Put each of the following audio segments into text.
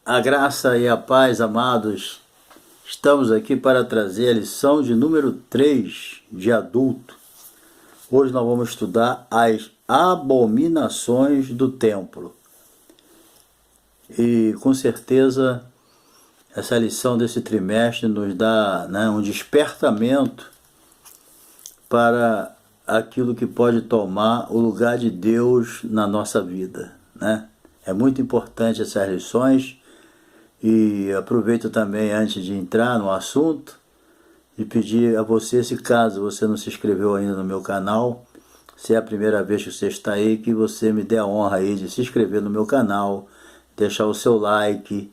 A graça e a paz, amados, estamos aqui para trazer a lição de número 3 de adulto. Hoje nós vamos estudar as abominações do templo. E com certeza essa lição desse trimestre nos dá um despertamento para aquilo que pode tomar o lugar de Deus na nossa vida, É muito importante essas lições. E aproveito também, antes de entrar no assunto, de pedir a você, se caso você não se inscreveu ainda no meu canal, se é a primeira vez que você está aí, que você me dê a honra aí de se inscrever no meu canal, deixar o seu like,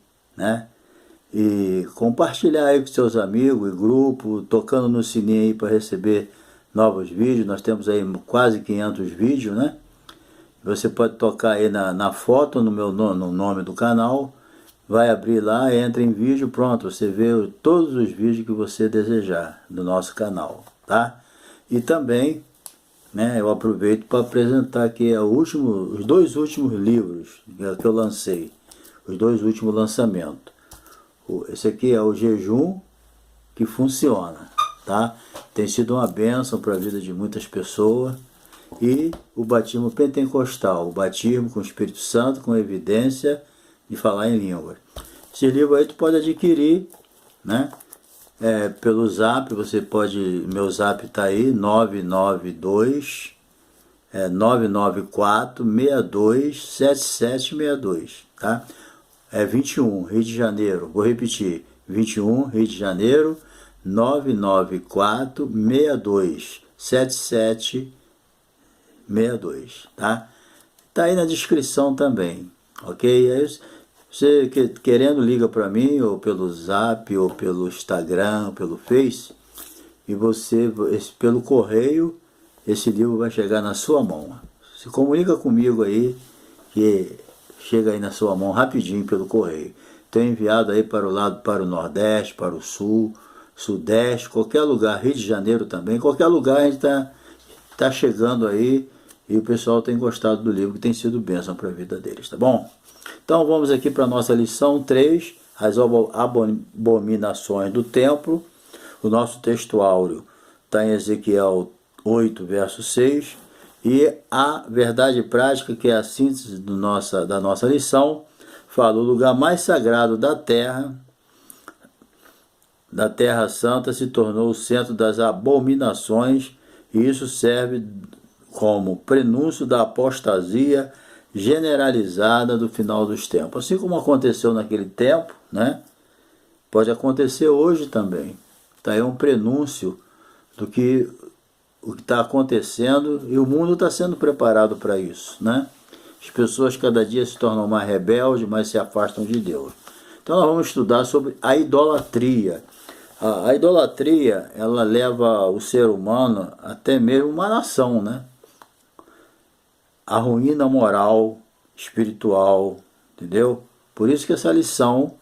E compartilhar aí com seus amigos e grupo, tocando no sininho aí para receber novos vídeos. Nós temos aí quase 500 vídeos, Você pode tocar aí na foto, no nome do canal. Vai abrir lá, entra em vídeo, pronto, você vê todos os vídeos que você desejar do nosso canal, E também, eu aproveito para apresentar aqui os dois últimos livros que eu lancei, os dois últimos lançamentos. Esse aqui é o Jejum que Funciona, Tem sido uma bênção para a vida de muitas pessoas. E o Batismo Pentecostal, o batismo com o Espírito Santo, com evidência de falar em língua. Esse livro aí tu pode adquirir, pelo zap. Você pode, meu zap está aí, 992 994 62 7762, É 21, Rio de Janeiro, vou repetir, 21, Rio de Janeiro, 994 62 7762, Tá aí na descrição também, ok? Aí você querendo, liga para mim, ou pelo zap, ou pelo Instagram, ou pelo Face, e pelo correio, esse livro vai chegar na sua mão. Se comunica comigo aí, que chega aí na sua mão rapidinho pelo correio. Tenho enviado aí para o Nordeste, para o Sul, Sudeste, qualquer lugar, Rio de Janeiro também, qualquer lugar a gente tá chegando aí, e o pessoal tem gostado do livro, que tem sido bênção para a vida deles, tá bom? Então vamos aqui para a nossa lição 3, as abominações do templo. O nosso texto áureo está em Ezequiel 8, verso 6. E a verdade prática, que é a síntese da nossa lição, fala: o lugar mais sagrado da Terra Santa, se tornou o centro das abominações, e isso serve como prenúncio da apostasia generalizada do final dos tempos. Assim como aconteceu naquele tempo, pode acontecer hoje também. Está aí um prenúncio do que o que está acontecendo, e o mundo está sendo preparado para isso, As pessoas cada dia se tornam mais rebeldes, mais se afastam de Deus. Então nós vamos estudar sobre a idolatria. A idolatria, ela leva o ser humano, até mesmo uma nação, a ruína moral, espiritual, entendeu? Por isso que essa lição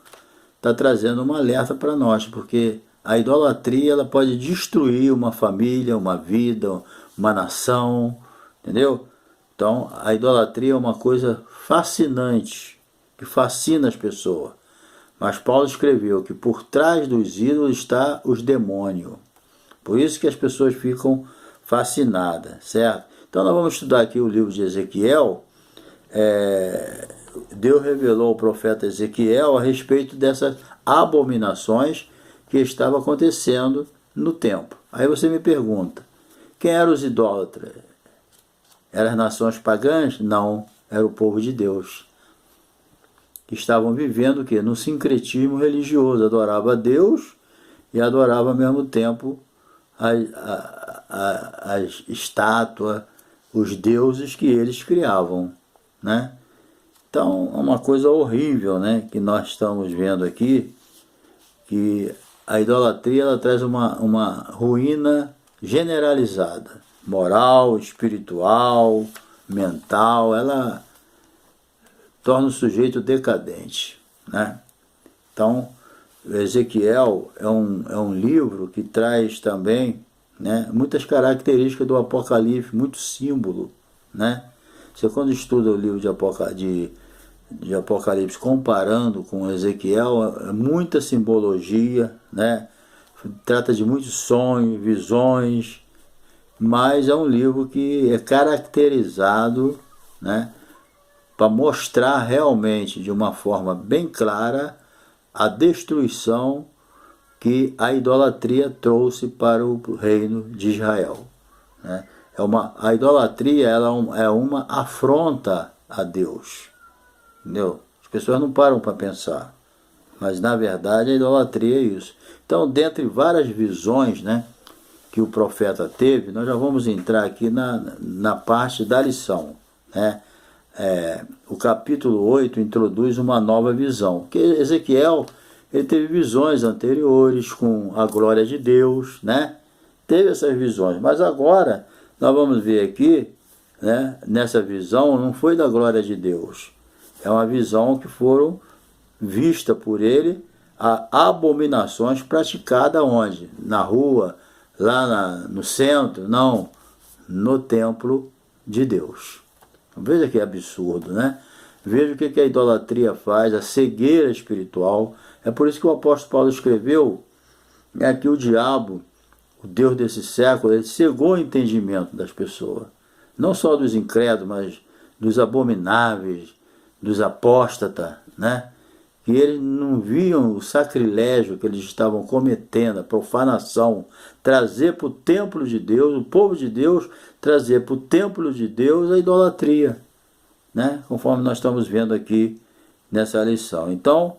está trazendo um alerta para nós, porque a idolatria, ela pode destruir uma família, uma vida, uma nação, entendeu? Então a idolatria é uma coisa fascinante, que fascina as pessoas. Mas Paulo escreveu que por trás dos ídolos está os demônios. Por isso que as pessoas ficam fascinadas, certo? Então nós vamos estudar aqui o livro de Ezequiel. Deus revelou ao profeta Ezequiel a respeito dessas abominações que estavam acontecendo no templo. Aí você me pergunta, quem eram os idólatras? Eram as nações pagãs? Não, era o povo de Deus, que estavam vivendo o quê? No sincretismo religioso. Adorava a Deus e adorava ao mesmo tempo as estátuas, os deuses que eles criavam, Então é uma coisa horrível, que nós estamos vendo aqui, que a idolatria, ela traz uma ruína generalizada, moral, espiritual, mental. Ela torna o sujeito decadente, Então Ezequiel é um livro que traz também muitas características do Apocalipse, muito símbolo, Você, quando estuda o livro de Apocalipse, comparando com Ezequiel, é muita simbologia, né? Trata de muitos sonhos, visões, mas é um livro que é caracterizado, né, para mostrar realmente de uma forma bem clara a destruição que a idolatria trouxe para o reino de Israel, né? A idolatria ela é uma afronta a Deus, entendeu? As pessoas não param para pensar, mas na verdade a idolatria é isso. Então, dentre várias visões, né, que o profeta teve, nós já vamos entrar aqui na parte da lição, né? O capítulo 8 introduz uma nova visão, porque Ezequiel ele teve visões anteriores com a glória de Deus, né? Teve essas visões, mas agora nós vamos ver aqui, né, nessa visão não foi da glória de Deus, é uma visão que foram vistas por ele a abominações praticadas onde? Na rua, lá no centro? Não, no templo de Deus. Veja que absurdo, né? Veja o que a idolatria faz, a cegueira espiritual. É por isso que o apóstolo Paulo escreveu, né, que o diabo, o Deus desse século, ele cegou o entendimento das pessoas. Não só dos incrédulos, mas dos abomináveis, dos apóstatas, né? Que eles não viam o sacrilégio que eles estavam cometendo, a profanação, trazer para o templo de Deus, o povo de Deus, trazer para o templo de Deus a idolatria, né? Conforme nós estamos vendo aqui nessa lição. Então,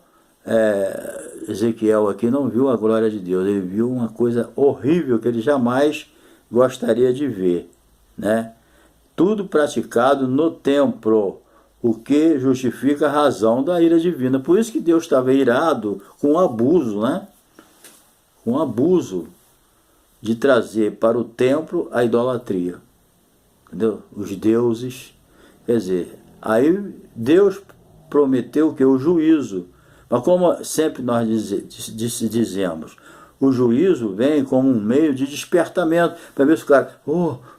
Ezequiel aqui não viu a glória de Deus, ele viu uma coisa horrível que ele jamais gostaria de ver, né? Tudo praticado no templo, o que justifica a razão da ira divina. Por isso que Deus estava irado com o abuso, né? Com o abuso de trazer para o templo a idolatria, entendeu? Os deuses. Quer dizer, aí Deus prometeu que o juízo, mas como sempre nós dizemos, o juízo vem como um meio de despertamento, para ver se o cara,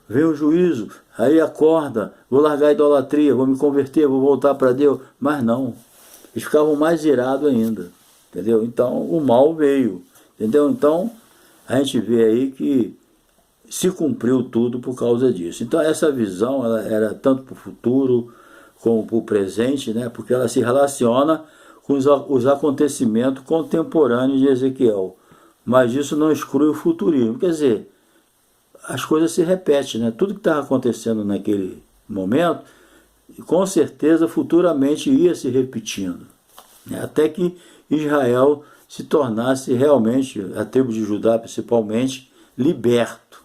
vem o juízo, aí acorda, vou largar a idolatria, vou me converter, vou voltar para Deus. Mas não, eles ficavam mais irados ainda, entendeu? Então o mal veio, entendeu? Então a gente vê aí que se cumpriu tudo por causa disso. Então essa visão ela era tanto para o futuro como para o presente, né? Porque ela se relaciona com os acontecimentos contemporâneos de Ezequiel. Mas isso não exclui o futurismo. Quer dizer, as coisas se repetem, né? Tudo que estava acontecendo naquele momento, com certeza futuramente ia se repetindo, né? Até que Israel se tornasse realmente, a tribo de Judá principalmente, liberto,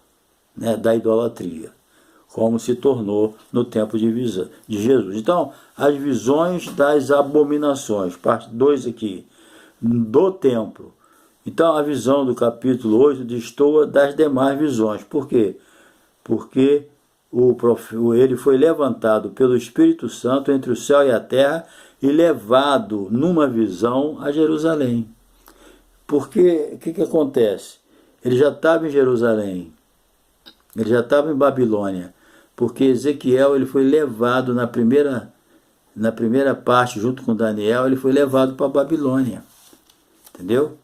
né, da idolatria, como se tornou no tempo de Jesus. Então, as visões das abominações, parte 2 aqui, do templo. Então, a visão do capítulo 8 destoa das demais visões. Por quê? Porque ele foi levantado pelo Espírito Santo entre o céu e a terra e levado numa visão a Jerusalém. Porque, o que acontece? Ele já estava em Jerusalém, ele já estava em Babilônia, porque Ezequiel ele foi levado na primeira parte, junto com Daniel, ele foi levado para a Babilônia, entendeu?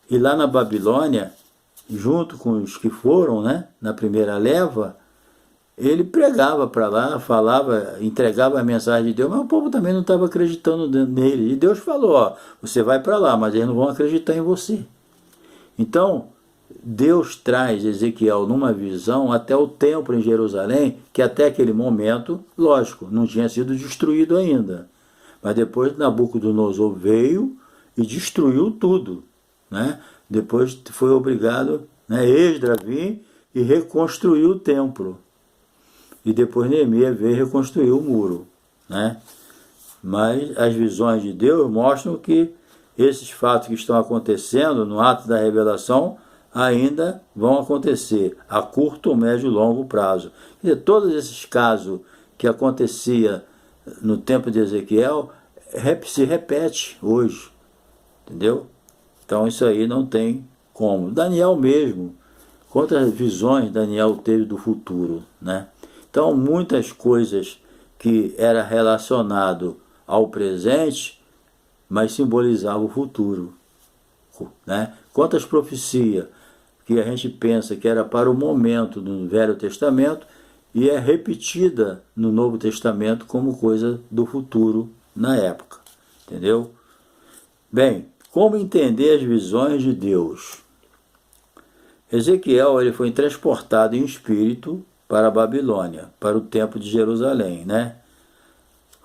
E lá na Babilônia, junto com os que foram, né, na primeira leva, ele pregava para lá, falava, entregava a mensagem de Deus, mas o povo também não estava acreditando nele. E Deus falou, você vai para lá, mas eles não vão acreditar em você. Então, Deus traz Ezequiel numa visão até o templo em Jerusalém, que até aquele momento, lógico, não tinha sido destruído ainda. Mas depois Nabucodonosor veio e destruiu tudo, né? Depois foi obrigado, né, Esdras vir e reconstruir o templo. E depois Neemias veio reconstruir o muro, né? Mas as visões de Deus mostram que esses fatos que estão acontecendo no ato da revelação ainda vão acontecer a curto, médio e longo prazo. Quer dizer, todos esses casos que acontecia no tempo de Ezequiel se repete hoje, entendeu? Então isso aí não tem como. Daniel mesmo, quantas visões Daniel teve do futuro, né? Então muitas coisas que era relacionado ao presente, mas simbolizava o futuro, né? Quantas profecias que a gente pensa que era para o momento do Velho Testamento e é repetida no Novo Testamento como coisa do futuro na época, entendeu? Bem, como entender as visões de Deus? Ezequiel ele foi transportado em espírito para a Babilônia, para o Templo de Jerusalém, né?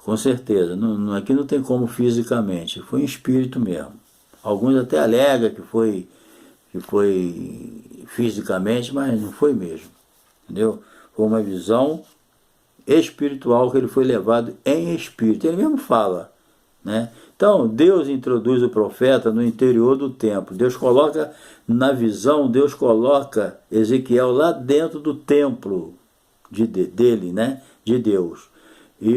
Com certeza, aqui não tem como fisicamente, foi em espírito mesmo. Alguns até alegam que foi fisicamente, mas não foi mesmo, entendeu? Foi uma visão espiritual que ele foi levado em espírito. Ele mesmo fala, né? Então, Deus introduz o profeta no interior do templo. Deus coloca na visão, Deus coloca Ezequiel lá dentro do templo dele, né? De Deus. E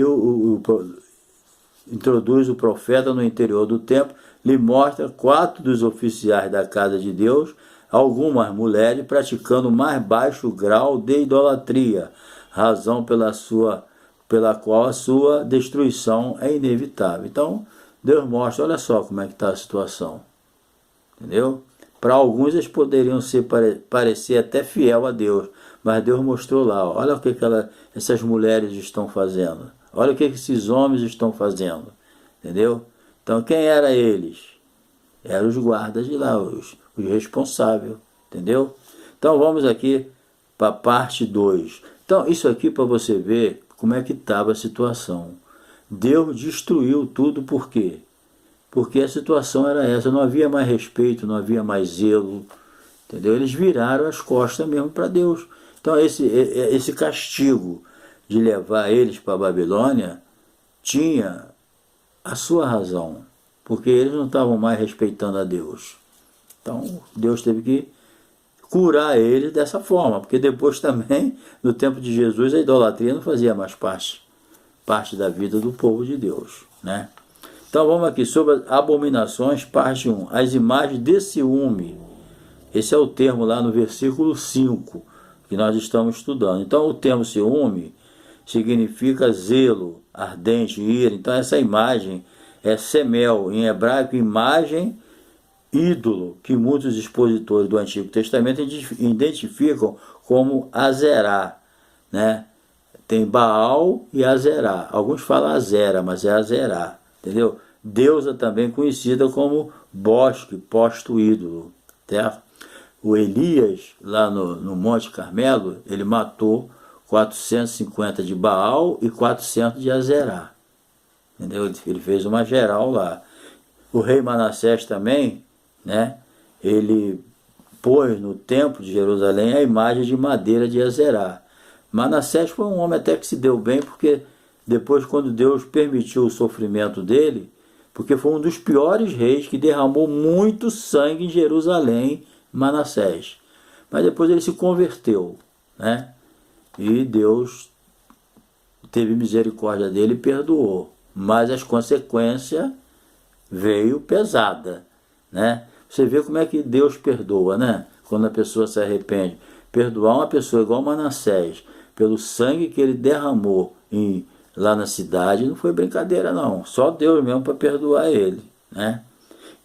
introduz o profeta no interior do templo, lhe mostra 4 dos oficiais da casa de Deus, algumas mulheres praticando o mais baixo grau de idolatria, razão pela qual a sua destruição é inevitável. Então, Deus mostra, olha só como é que está a situação, entendeu? Para alguns eles poderiam parecer até fiel a Deus, mas Deus mostrou lá, olha o que essas mulheres estão fazendo, olha o que esses homens estão fazendo, entendeu? Então quem eram eles? Eram os guardas de lá, os responsáveis, entendeu? Então vamos aqui para a parte 2. Então isso aqui para você ver como é que estava a situação. Deus destruiu tudo, por quê? Porque a situação era essa, não havia mais respeito, não havia mais zelo, entendeu? Eles viraram as costas mesmo para Deus. Então esse castigo de levar eles para a Babilônia tinha a sua razão, porque eles não estavam mais respeitando a Deus. Então Deus teve que curar eles dessa forma, porque depois também, no tempo de Jesus, a idolatria não fazia mais parte da vida do povo de Deus, né? Então vamos aqui sobre as abominações, parte 1. As imagens de ciúme. Esse é o termo lá no versículo 5 que nós estamos estudando. Então o termo ciúme significa zelo, ardente, ira. Então essa imagem é semel, em hebraico, imagem, ídolo, que muitos expositores do Antigo Testamento identificam como Azerá, né? Tem Baal e Azerá. Alguns falam Azera, mas é Azerá, entendeu? Deusa também conhecida como bosque, posto ídolo, certo? O Elias, lá no Monte Carmelo, ele matou 450 de Baal e 400 de Azerá, entendeu? Ele fez uma geral lá. O rei Manassés também, né? Ele pôs no templo de Jerusalém a imagem de madeira de Azerá. Manassés foi um homem até que se deu bem, porque depois, quando Deus permitiu o sofrimento dele, porque foi um dos piores reis que derramou muito sangue em Jerusalém, Manassés. Mas depois ele se converteu, né? E Deus teve misericórdia dele e perdoou. Mas as consequências veio pesada, né? Você vê como é que Deus perdoa, né? Quando a pessoa se arrepende. Perdoar uma pessoa igual Manassés, pelo sangue que ele derramou lá na cidade, não foi brincadeira não. Só Deus mesmo para perdoar ele, né?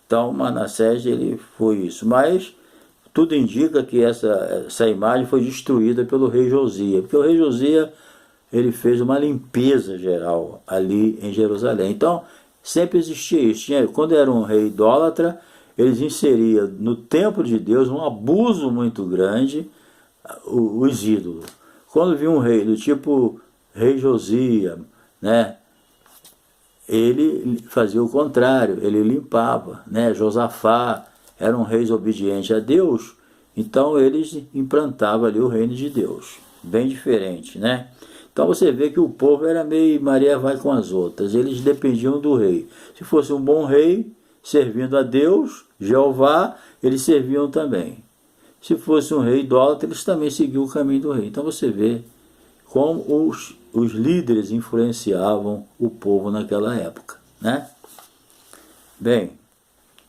Então Manassés, ele foi isso. Mas tudo indica que essa imagem foi destruída pelo rei Josias, porque o rei Josias, ele fez uma limpeza geral ali em Jerusalém. Então sempre existia isso. Quando era um rei idólatra, eles inseriam no templo de Deus um abuso muito grande, os ídolos. Quando vinha um rei do tipo rei Josias, né, ele fazia o contrário, ele limpava, né? Josafá eram reis obedientes a Deus, então eles implantavam ali o reino de Deus, bem diferente, né? Então você vê que o povo era meio Maria vai com as outras, eles dependiam do rei. Se fosse um bom rei, servindo a Deus, Jeová, eles serviam também. Se fosse um rei idólatra, eles também seguiam o caminho do rei. Então você vê como os líderes influenciavam o povo naquela época, né? Bem,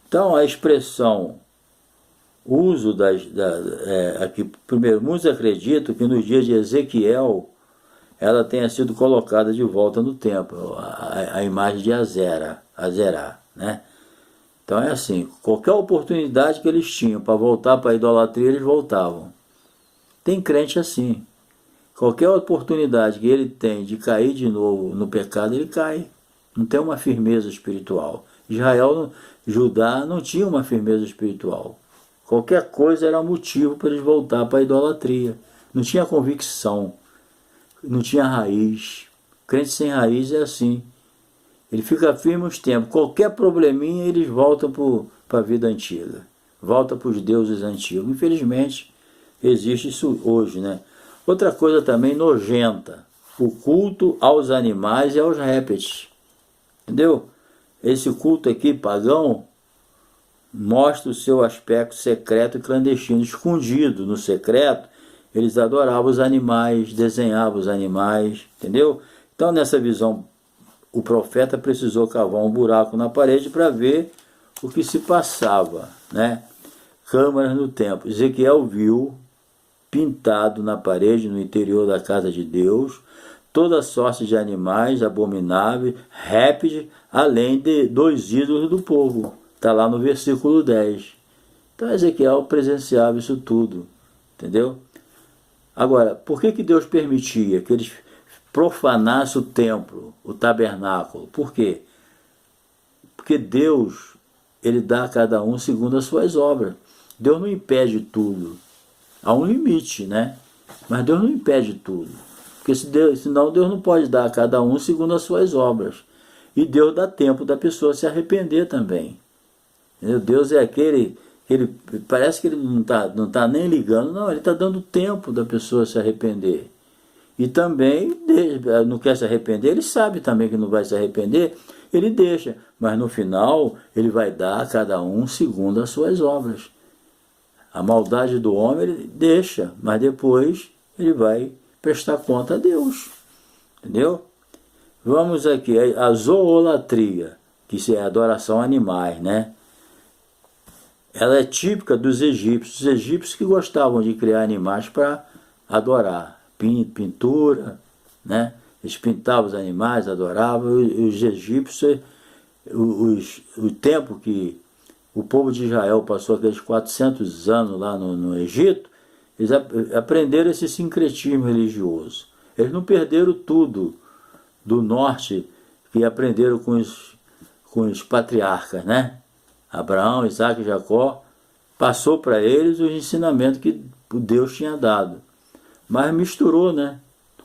então a expressão uso aqui, primeiro, muitos acreditam que nos dias de Ezequiel ela tenha sido colocada de volta no templo, a imagem de Azerá, né? Então é assim, qualquer oportunidade que eles tinham para voltar para a idolatria, eles voltavam. Tem crente assim, qualquer oportunidade que ele tem de cair de novo no pecado, ele cai. Não tem uma firmeza espiritual. Judá não tinha uma firmeza espiritual. Qualquer coisa era motivo para eles voltar para a idolatria. Não tinha convicção, não tinha raiz. Crente sem raiz é assim. Ele fica firme uns tempos. Qualquer probleminha, eles voltam para a vida antiga. Volta para os deuses antigos. Infelizmente, existe isso hoje, né? Outra coisa também nojenta. O culto aos animais e aos répteis. Entendeu? Esse culto aqui, pagão, mostra o seu aspecto secreto e clandestino. Escondido no secreto, eles adoravam os animais, desenhavam os animais. Entendeu? Então, nessa visão, o profeta precisou cavar um buraco na parede para ver o que se passava, né? Câmaras no templo. Ezequiel viu pintado na parede no interior da casa de Deus toda sorte de animais abomináveis, répteis, além de 2 ídolos do povo. Está lá no versículo 10. Então Ezequiel presenciava isso tudo, entendeu? Agora, por que Deus permitia que eles profanasse o templo, o tabernáculo? Por quê? Porque Deus, ele dá a cada um segundo as suas obras. Deus não impede tudo. Há um limite, né? Mas Deus não impede tudo. Porque senão Deus não pode dar a cada um segundo as suas obras. E Deus dá tempo da pessoa se arrepender também. Entendeu? Deus é aquele parece que ele não tá nem ligando, não, ele está dando tempo da pessoa se arrepender. E também não quer se arrepender, ele sabe também que não vai se arrepender, ele deixa, mas no final ele vai dar a cada um segundo as suas obras. A maldade do homem ele deixa, mas depois ele vai prestar conta a Deus, entendeu? Vamos aqui, a zoolatria, que é a adoração a animais, né? Ela é típica dos egípcios. Os egípcios que gostavam de criar animais para adorar. Pintura, né? Eles pintavam os animais, adoravam. Os egípcios, o tempo que o povo de Israel passou aqueles 400 anos lá no Egito, eles aprenderam esse sincretismo religioso. Eles não perderam tudo do norte que aprenderam com os patriarcas, né? Abraão, Isaac e Jacó, passou para eles os ensinamentos que Deus tinha dado. Mas misturou, né,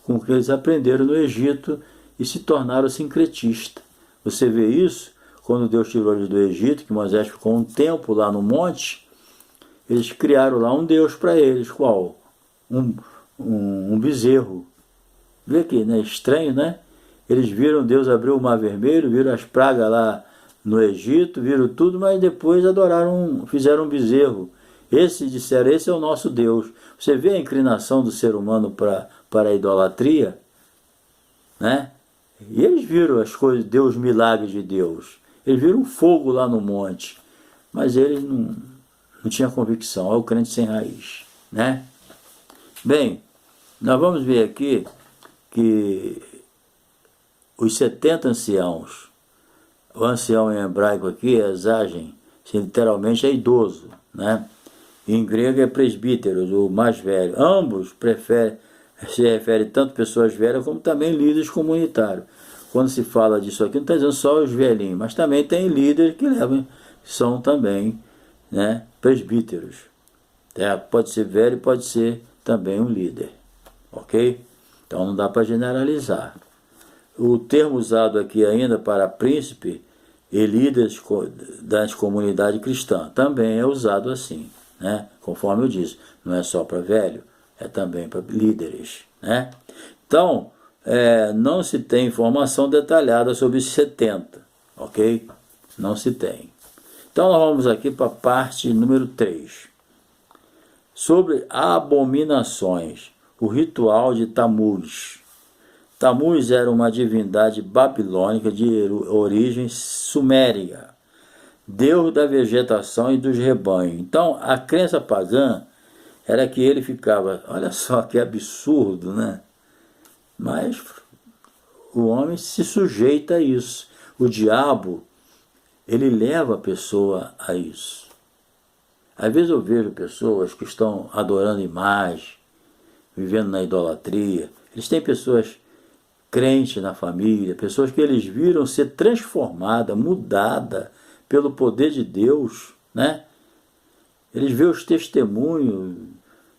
com o que eles aprenderam no Egito e se tornaram sincretistas. Você vê isso quando Deus tirou eles do Egito, que Moisés ficou um tempo lá no monte, eles criaram lá um Deus para eles. Qual? Um bezerro. Vê aqui, né? Estranho, né? Eles viram Deus abrir o Mar Vermelho, viram as pragas lá no Egito, viram tudo, mas depois fizeram um bezerro. Disseram, esse é o nosso Deus. Você vê a inclinação do ser humano para a idolatria, né? E eles viram as coisas, Deus, milagres de Deus. Eles viram fogo lá no monte, mas eles não tinham convicção. É o crente sem raiz, né? Bem, nós vamos ver aqui que os 70 anciãos, o ancião em hebraico aqui é Zagen, literalmente é idoso, né? Em grego é presbíteros, o mais velho. Ambos se refere tanto a pessoas velhas como também líderes comunitários. Quando se fala disso aqui, não está dizendo só os velhinhos, mas também tem líderes que são também, né, presbíteros. Pode ser velho e pode ser também um líder, ok? Então não dá para generalizar. O termo usado aqui ainda para príncipe e líderes das comunidades cristãs também é usado assim, né? Conforme eu disse, não é só para velho, é também para líderes, né? Então, não se tem informação detalhada sobre os 70, ok? Não se tem. Então nós vamos aqui para a parte número 3. Sobre abominações, o ritual de Tammuz. Tammuz era uma divindade babilônica de origem suméria, deus da vegetação e dos rebanhos. Então, a crença pagã era que ele ficava... Olha só que absurdo, né? Mas o homem se sujeita a isso. O diabo, ele leva a pessoa a isso. Às vezes eu vejo pessoas que estão adorando imagem, vivendo na idolatria. Eles têm pessoas crentes na família, pessoas que eles viram ser transformadas, mudadas pelo poder de Deus, né? Eles veem os testemunhos,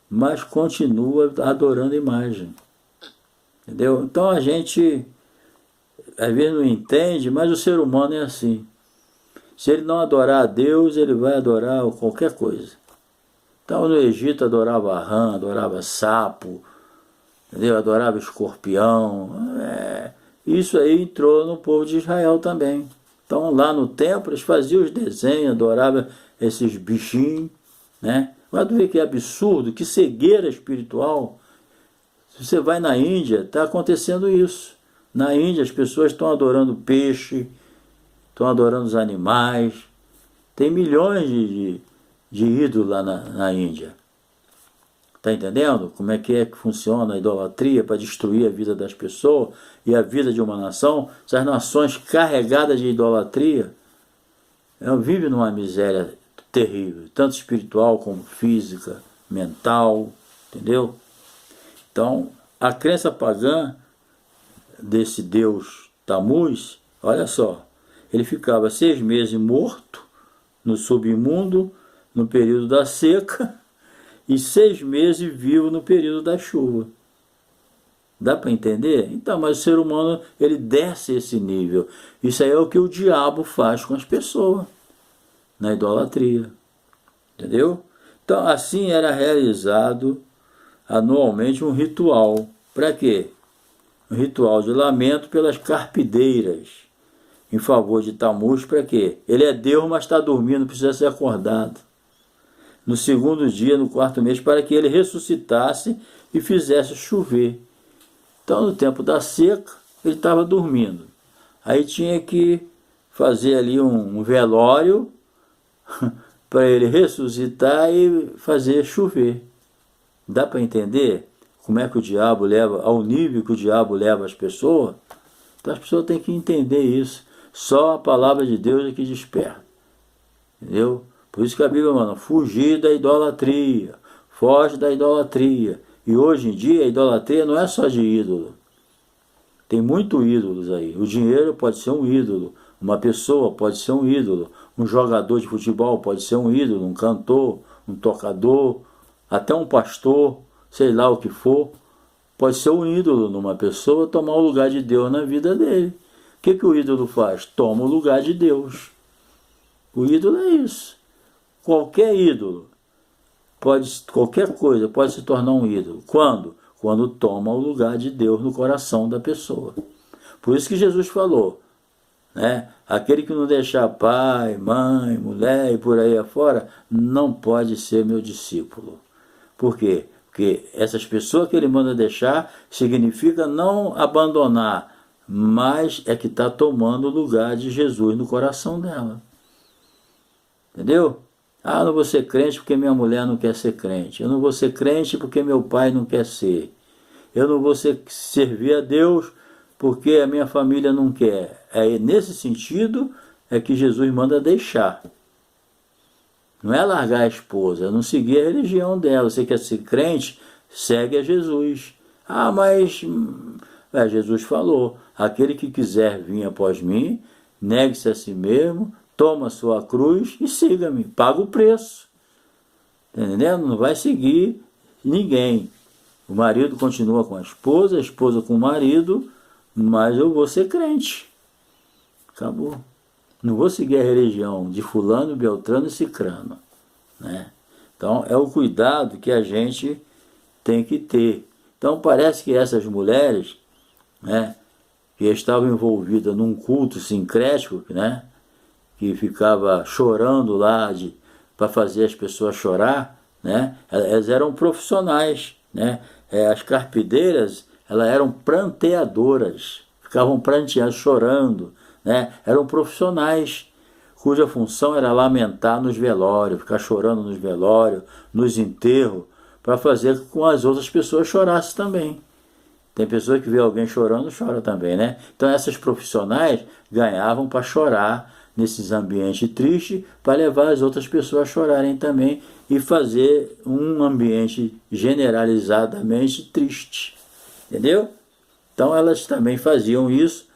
mas continua adorando imagem. Entendeu? Então a gente às vezes não entende, mas o ser humano é assim. Se ele não adorar a Deus, ele vai adorar qualquer coisa. Então no Egito adorava rã, adorava sapo, entendeu? Adorava escorpião. Isso aí entrou no povo de Israel também. Então lá no templo eles faziam os desenhos, adoravam esses bichinhos, né? Mas tu vê que absurdo, que cegueira espiritual. Se você vai na Índia, está acontecendo isso. Na Índia as pessoas estão adorando peixe, estão adorando os animais. Tem milhões de ídolos lá na Índia. Está entendendo como é que funciona a idolatria para destruir a vida das pessoas e a vida de uma nação? Essas nações carregadas de idolatria vivem numa miséria terrível, tanto espiritual como física, mental, entendeu? Então, a crença pagã desse Deus Tamuz, olha só, ele ficava 6 meses morto no submundo, no período da seca, e 6 meses vivo no período da chuva. Dá para entender? Então, mas o ser humano, ele desce esse nível. Isso aí é o que o diabo faz com as pessoas, na idolatria. Entendeu? Então, assim era realizado anualmente um ritual. Para quê? Um ritual de lamento pelas carpideiras, em favor de Tamuz. Para quê? Ele é Deus, mas está dormindo, precisa ser acordado. No 2º dia, no 4º mês, para que ele ressuscitasse e fizesse chover. Então, no tempo da seca, ele estava dormindo. Aí tinha que fazer ali um velório para ele ressuscitar e fazer chover. Dá para entender como é que o diabo leva, ao nível que o diabo leva as pessoas? Então as pessoas têm que entender isso. Só a palavra de Deus é que desperta. Entendeu? Por isso que a Bíblia manda, fugir da idolatria, foge da idolatria. E hoje em dia a idolatria não é só de ídolo. Tem muitos ídolos aí. O dinheiro pode ser um ídolo, uma pessoa pode ser um ídolo, um jogador de futebol pode ser um ídolo, um cantor, um tocador, até um pastor, sei lá o que for, pode ser um ídolo numa pessoa, tomar o lugar de Deus na vida dele. O que o ídolo faz? Toma o lugar de Deus. O ídolo é isso. Qualquer ídolo, qualquer coisa pode se tornar um ídolo. Quando? Quando toma o lugar de Deus no coração da pessoa. Por isso que Jesus falou, né? Aquele que não deixar pai, mãe, mulher e por aí afora, não pode ser meu discípulo. Por quê? Porque essas pessoas que ele manda deixar significa não abandonar, mas é que está tomando o lugar de Jesus no coração dela. Entendeu? Ah, eu não vou ser crente porque minha mulher não quer ser crente. Eu não vou ser crente porque meu pai não quer ser. Eu não vou servir a Deus porque a minha família não quer. É nesse sentido é que Jesus manda deixar. Não é largar a esposa, é não seguir a religião dela. Você quer ser crente? Segue a Jesus. Ah, mas Jesus falou, aquele que quiser vir após mim, negue-se a si mesmo, toma a sua cruz e siga-me, paga o preço. Entendendo? Não vai seguir ninguém. O marido continua com a esposa com o marido, mas eu vou ser crente. Acabou. Não vou seguir a religião de fulano, beltrano e cicrano, né? Então é o cuidado que a gente tem que ter. Então parece que essas mulheres, né, que estavam envolvidas num culto sincrético, né, que ficava chorando lá para fazer as pessoas chorar, né, elas eram profissionais, né? As carpideiras, elas eram pranteadoras, ficavam pranteando, chorando, né? Eram profissionais cuja função era lamentar nos velórios, ficar chorando nos velórios, nos enterros, para fazer com que as outras pessoas chorassem também. Tem pessoa que vê alguém chorando, chora também, né? Então essas profissionais ganhavam para chorar nesses ambientes tristes, para levar as outras pessoas a chorarem também e fazer um ambiente generalizadamente triste. Entendeu? Então elas também faziam isso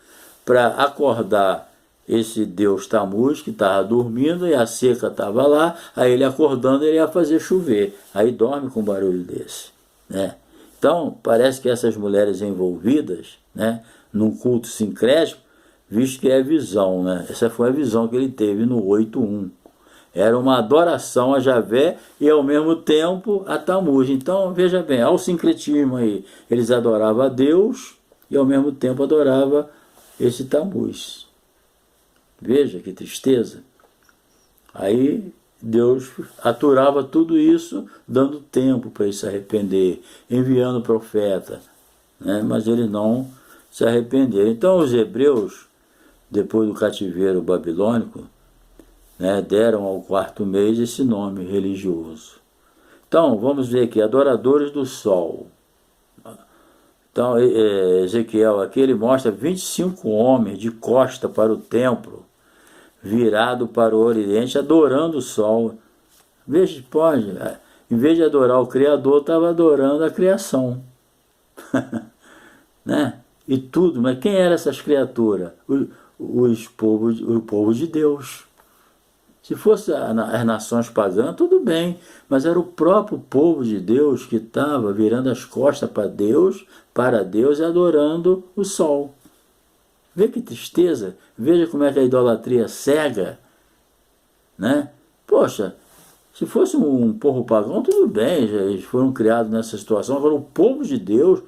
para acordar esse deus Tammuz que estava dormindo e a seca estava lá, aí ele acordando ele ia fazer chover. Aí dorme com um barulho desse, né? Então, parece que essas mulheres envolvidas, né, num culto sincrético, visto que é visão, né? Essa foi a visão que ele teve no 8.1. Era uma adoração a Javé e ao mesmo tempo a Tammuz. Então, veja bem, ao sincretismo aí, eles adoravam a Deus e ao mesmo tempo adoravam esse Tammuz. Veja que tristeza. Aí Deus aturava tudo isso, dando tempo para ele se arrepender, enviando o profeta, né? Mas eles não se arrependeram. Então os hebreus, depois do cativeiro babilônico, né, deram ao 4º mês esse nome religioso. Então vamos ver aqui, adoradores do sol. Então Ezequiel aqui ele mostra 25 homens de costa para o templo, virado para o oriente, adorando o sol. Veja, pode, em vez de adorar o Criador, estava adorando a criação. Né? E tudo, mas quem eram essas criaturas? O povo de Deus. Se fosse as nações pagãs, tudo bem, mas era o próprio povo de Deus que estava virando as costas para Deus e adorando o sol. Vê que tristeza, veja como é que a idolatria cega, né? Poxa, se fosse um povo pagão, tudo bem, eles foram criados nessa situação, agora o povo de Deus,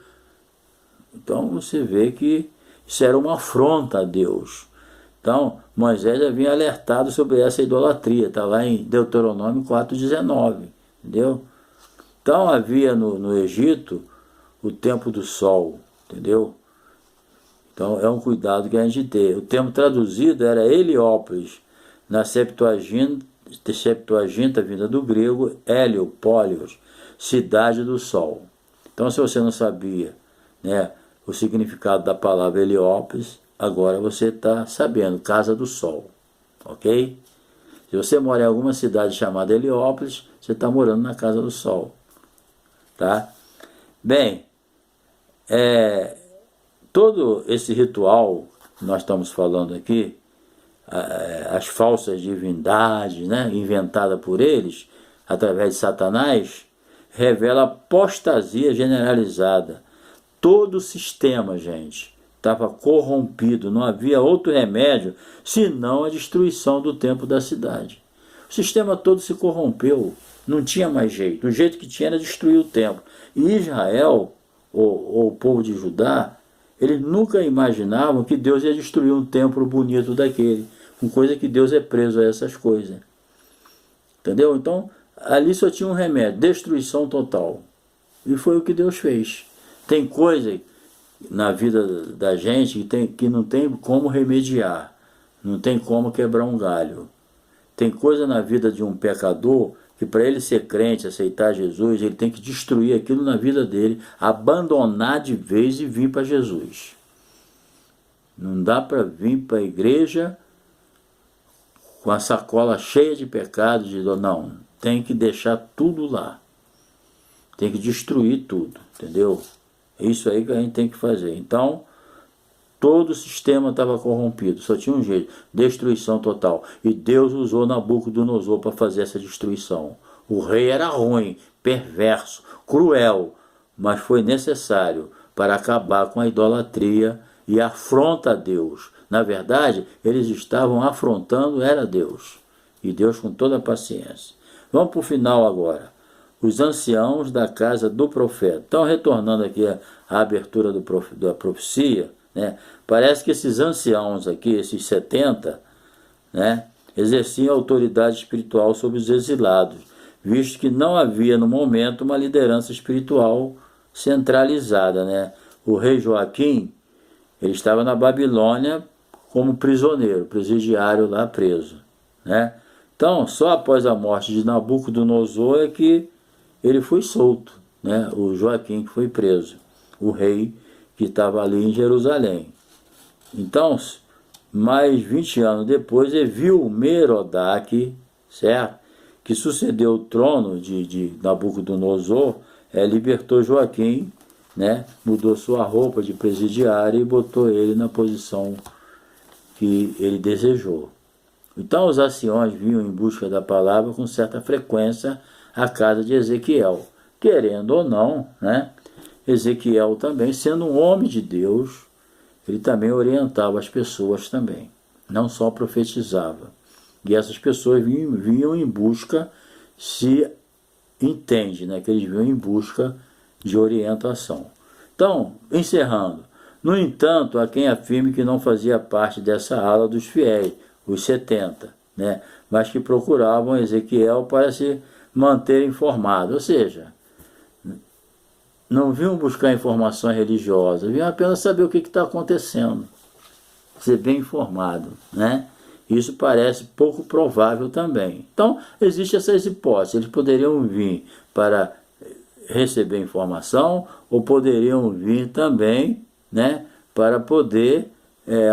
então você vê que isso era uma afronta a Deus. Então, Moisés já vinha alertado sobre essa idolatria, está lá em Deuteronômio 4,19, entendeu? Então havia no Egito o tempo do sol, entendeu? Então é um cuidado que a gente tem. O termo traduzido era Heliópolis, na Septuaginta vinda do grego, Heliopólios, cidade do sol. Então se você não sabia, né, o significado da palavra Heliópolis, agora você está sabendo, casa do sol, ok? Se você mora em alguma cidade chamada Heliópolis, você está morando na casa do sol, tá? Bem, todo esse ritual que nós estamos falando aqui, as falsas divindades, né, inventadas por eles, através de Satanás, revela apostasia generalizada. Todo o sistema, gente, estava corrompido, não havia outro remédio senão a destruição do templo da cidade. O sistema todo se corrompeu, não tinha mais jeito. O jeito que tinha era destruir o templo. E Israel, ou o povo de Judá, eles nunca imaginavam que Deus ia destruir um templo bonito daquele, uma coisa que Deus é preso a essas coisas. Entendeu? Então, ali só tinha um remédio, destruição total. E foi o que Deus fez. Tem coisa na vida da gente que não tem como remediar, não tem como quebrar um galho. Tem coisa na vida de um pecador que para ele ser crente, aceitar Jesus, ele tem que destruir aquilo na vida dele, abandonar de vez e vir para Jesus. Não dá para vir para a igreja com a sacola cheia de pecados, não, tem que deixar tudo lá. Tem que destruir tudo, entendeu? É isso aí que a gente tem que fazer. Então, todo o sistema estava corrompido, só tinha um jeito, destruição total. E Deus usou Nabucodonosor para fazer essa destruição. O rei era ruim, perverso, cruel, mas foi necessário para acabar com a idolatria e a afronta a Deus. Na verdade, eles estavam afrontando, era Deus. E Deus com toda a paciência. Vamos para o final agora. Os anciãos da casa do profeta. Então, retornando aqui à abertura da profecia, né, parece que esses anciãos aqui, esses 70, né, exerciam autoridade espiritual sobre os exilados, visto que não havia no momento uma liderança espiritual centralizada, né? O rei Joaquim, ele estava na Babilônia como prisioneiro, presidiário lá preso, né? Então, só após a morte de Nabucodonosor é que ele foi solto, né? O Joaquim que foi preso, o rei que estava ali em Jerusalém. Então, mais 20 anos depois, Evil-Merodach, certo? Que sucedeu o trono de Nabucodonosor, libertou Joaquim, né? Mudou sua roupa de presidiário e botou ele na posição que ele desejou. Então os anciões vinham em busca da palavra com certa frequência à casa de Ezequiel. Querendo ou não, né? Ezequiel também, sendo um homem de Deus, ele também orientava as pessoas também, não só profetizava. E essas pessoas vinham em busca, se entende, né, que eles vinham em busca de orientação. Então, encerrando, no entanto, há quem afirme que não fazia parte dessa ala dos fiéis, os 70, né, mas que procuravam Ezequiel para se manter informado, ou seja, não vinham buscar informações religiosas, vinham apenas saber o que está acontecendo, ser bem informado, né? Isso parece pouco provável também. Então, existem essas hipóteses. Eles poderiam vir para receber informação ou poderiam vir também, né, para poder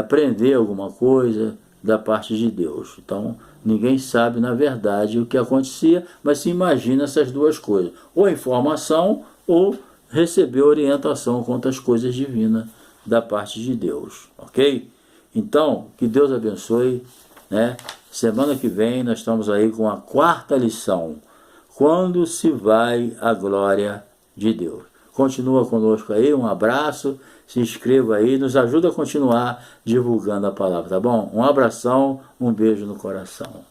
aprender alguma coisa da parte de Deus. Então, ninguém sabe, na verdade, o que acontecia, mas se imagina essas duas coisas. Ou informação ou receber orientação quanto às coisas divinas da parte de Deus. Ok? Então, que Deus abençoe. Né? Semana que vem nós estamos aí com a 4ª lição. Quando se vai a glória de Deus. Continua conosco aí, um abraço, se inscreva aí, nos ajuda a continuar divulgando a palavra, tá bom? Um abração, um beijo no coração.